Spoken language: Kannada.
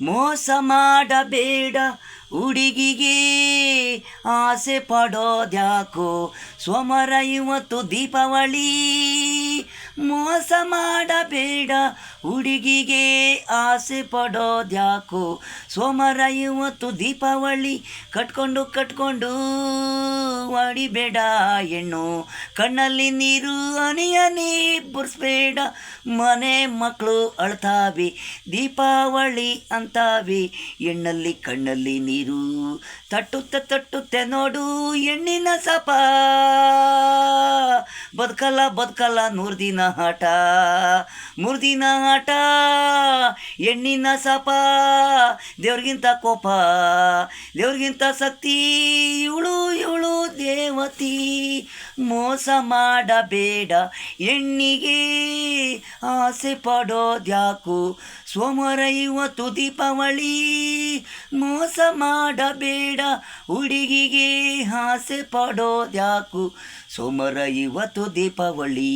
ಮೋಸ ಮಾಡಬೇಡ ಹುಡುಗಿಗೆ ಆಸೆ ಪಡೋದ್ಯಾಕೋ ಸೋಮರ ಇವತ್ತು ದೀಪಾವಳಿ. ಮೋಸ ಮಾಡಬೇಡ ಹುಡುಗಿಗೆ ಆಸೆ ಪಡೋದ್ಯಾಕೋ ಸೋಮರ ಇವತ್ತು ದೀಪಾವಳಿ. ಕಟ್ಕೊಂಡು ಹೊಡಿಬೇಡ ಹೆಣ್ಣು, ಕಣ್ಣಲ್ಲಿ ನೀರು ಹನಿ ಹನಿ ಬುರ್ಸ್ಬೇಡ. ಮನೆ ಮಕ್ಕಳು ಅಳ್ತಾವೆ ದೀಪಾವಳಿ ಅಂತಾವೆ, ಹೆಣ್ಣಲ್ಲಿ ಕಣ್ಣಲ್ಲಿ ನೀರು ತಟ್ಟುತ್ತೆ ನೋಡು ಹೆಣ್ಣಿನ ಸಪ. ಬದುಕಲ್ಲ 100 ದಿನ ಆಟ, 3 ದಿನ ಆಟ. ಹೆಣ್ಣಿನ ಸಪ ದೇವ್ರಿಗಿಂತ ಕೋಪ, ದೇವ್ರಿಗಿಂತ ಶಕ್ತಿ, ಇವಳು ದೇವತಿ. ಮೋಸ ಮಾಡಬೇಡ ಹೆಣ್ಣಿಗೆ ಆಸೆ ಪಡೋದ್ಯಾಕೋ ಸೋಮವಾರ ಇವತ್ತು ದೀಪಾವಳಿ. ಮೋಸ ಮಾಡಬೇಡ ಹುಡುಗಿಗೆ ಆಸೆ ಪಡೋದ್ಯಾಕೋ ಸೋಮವಾರ ಇವತ್ತು ದೀಪಾವಳಿ.